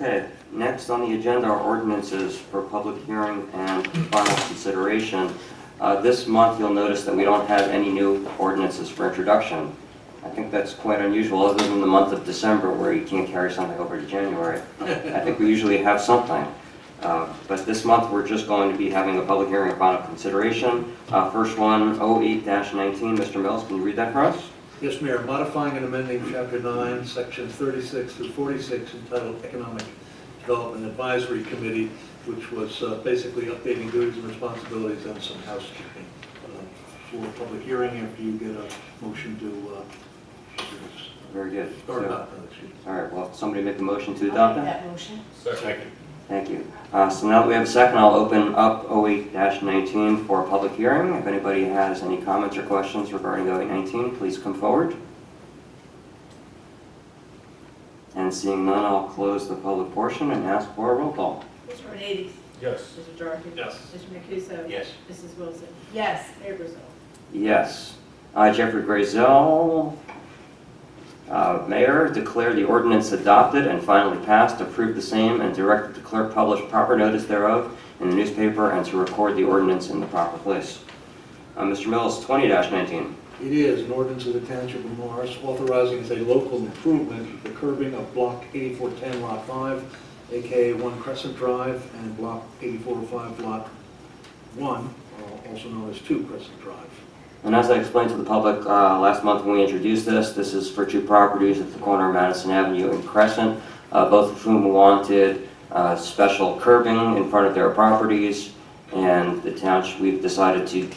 Okay, next on the agenda are ordinances for public hearing and final consideration. This month, you'll notice that we don't have any new ordinances for introduction. I think that's quite unusual, other than the month of December where you can't carry something over to January. I think we usually have something. But this month, we're just going to be having a public hearing and final consideration. First one, 08-19. Mr. Mills, can you read that for us? Yes, Mayor. Modifying and amending Chapter 9, Sections 36 through 46, entitled Economic Development Advisory Committee, which was basically updating duties and responsibilities and some housekeeping. For public hearing, after you get a motion to Very good. start about that. All right, well, somebody make a motion to adopt that? That motion. Second. Thank you. So now that we have a second, I'll open up 08-19 for a public hearing. If anybody has any comments or questions regarding 08-19, please come forward. And seeing none, I'll close the public portion and ask for a roll call. Mr. Ornades? Yes. Mr. Jarkin? Yes. Mr. Mancuso? Yes. Mrs. Wilson? Yes. Mayor Brazil? Yes. Jeffrey Grazel, Mayor, declare the ordinance adopted and finally passed, approve the same, and direct the clerk publish proper notice thereof in the newspaper and to record the ordinance in the proper place. Mr. Mills, 20-19. It is an ordinance of the Township of Morris authorizing as a local improvement the curbing of Block 8410, Lot 5, aka 1 Crescent Drive, and Block 8405, Lot 1, also known as 2 Crescent Drive. And as I explained to the public last month when we introduced this, this is for two properties at the corner of Madison Avenue and Crescent, both of whom wanted special curbing in front of their properties, and the township, we've decided to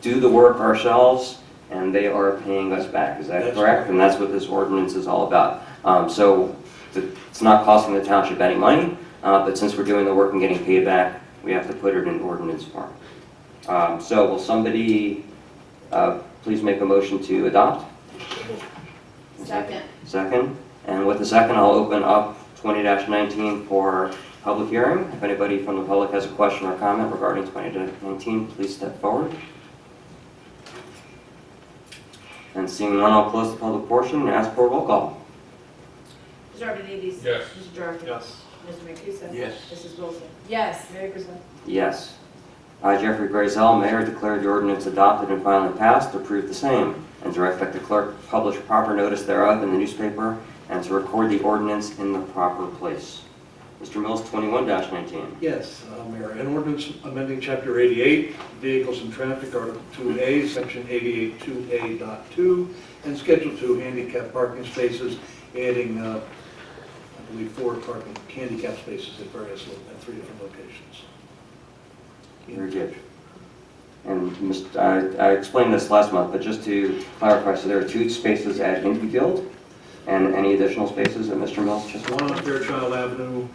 do the work ourselves, and they are paying us back. Is that That's correct? correct. And that's what this ordinance is all about. It's not costing the township any money, but since we're doing the work and getting paid back, we have to put it in ordinance form. So will somebody please make a motion to adopt? Second. Second. And with the second, I'll open up 20-19 for public hearing. If anybody from the public has a question or comment regarding 20-19, please step forward. And seeing none, I'll close the public portion and ask for a roll call. Mr. Ornades? Yes. Mr. Jarkin? Yes. Mr. Mancuso? Yes. Mrs. Wilson? Yes. Mayor Brazil? Yes. Jeffrey Grazel, Mayor, declared the ordinance adopted and finally passed, approve the same, and direct that the clerk publish proper notice thereof in the newspaper and to record the ordinance in the proper place. Mr. Mills, 21-19. Yes, Mayor. An ordinance amending Chapter 88, Vehicles and Traffic, Article 2A, Section 88-2A.2, and Schedule 2, handicap parking spaces, adding, I believe, 4 parking handicap spaces at 3 different locations. Very good. And I explained this last month, but just to clarify, so there are 2 spaces at Infield and any additional spaces at Mr. Mills? Just One on Fairchild Avenue,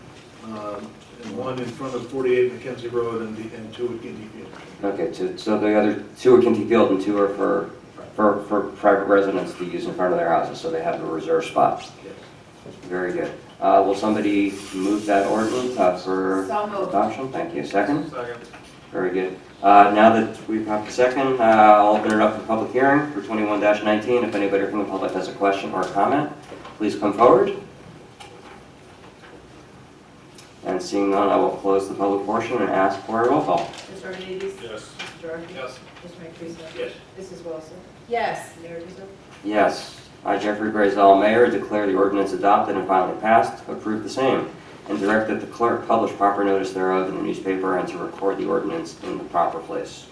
and one in front of 48 Mackenzie Road, and 2 at Guinea Field. Okay, so the other 2 are Kinty Field and 2 are for private residents to use in front of their houses, so they have the reserved spots. Yes. Very good. Will somebody move that ordinance for So moved. adoption? Thank you. Second? Second. Very good. Now that we've got the second, I'll open it up for public hearing for 21-19. If anybody from the public has a question or a comment, please come forward. And seeing none, I will close the public portion and ask for a roll call. Mr. Ornades? Yes. Mr. Jarkin? Yes. Mr. Mancuso? Yes. Mrs. Wilson? Yes. Mayor Brazil? Yes. I, Jeffrey Grazel, Mayor, declare the ordinance adopted and finally passed, approve the same, and direct that the clerk publish proper notice thereof in the newspaper and to record the ordinance in the proper place.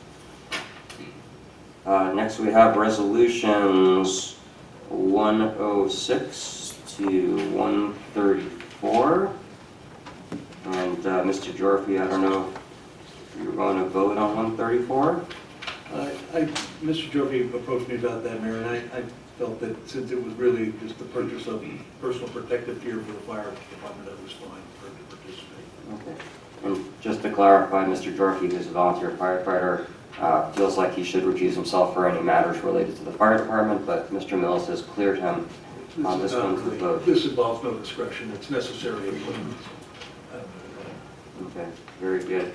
Next we have resolutions 106 to 134. And Mr. Jorfi, I don't know if you're going to vote on 134? Mr. Jovi approached me about that, Mayor, and I felt that since it was really just the purchase of personal protective gear for the fire department, that was fine for him to participate. Okay. And just to clarify, Mr. Jorfi, who's a volunteer firefighter, feels like he should recuse himself for any matters related to the fire department, but Mr. Mills has cleared him on this one to vote. This involves no discretion, it's necessary. Okay, very good.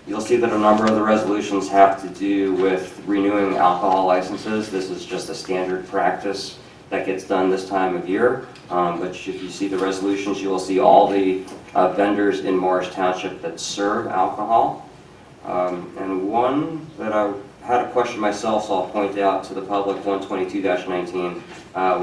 You'll see that a number of the resolutions have to do with renewing alcohol licenses. This is just a standard practice that gets done this time of year. But if you see the resolutions, you will see all the vendors in Morris Township that serve alcohol. And one that I had a question myself, so I'll point out to the public, 122-19,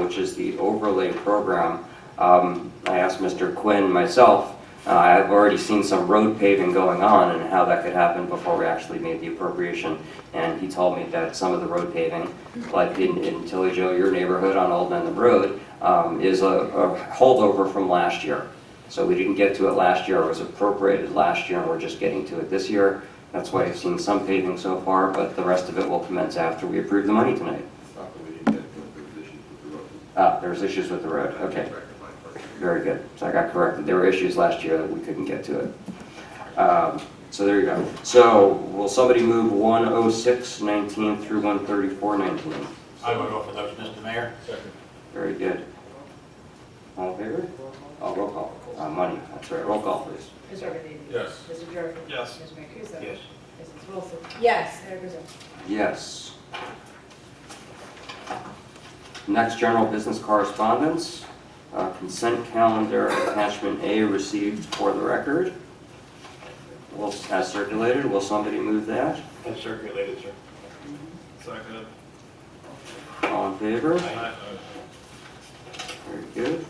which is the overlay program. I asked Mr. Quinn myself, I've already seen some road paving going on and how that could happen before we actually made the appropriation. And he told me that some of the road paving, like in Tilly Joe, your neighborhood on Old Mendham Road, is a holdover from last year. So we didn't get to it last year, it was appropriated last year, and we're just getting to it this year. That's why I've seen some paving so far, but the rest of it will commence after we approve the money tonight. There's issues with the road, okay. Very good. So I got corrected. There were issues last year that we couldn't get to it. So there you go. So will somebody move 106-19 through 134-19? I would offer those, Mr. Mayor. Second. Very good. All in favor? Oh, roll call. Money, that's right. Roll call, please. Mr. Benavides? Yes. Mr. Jervin? Yes. Mr. Mancuso? Yes. Mrs. Wilson? Yes. Mayor Griswold? Yes. Next, general business correspondence. Consent calendar attachment A received for the record. As circulated, will somebody move that? That's circulated, sir. Second. All in favor? Aye. Very good.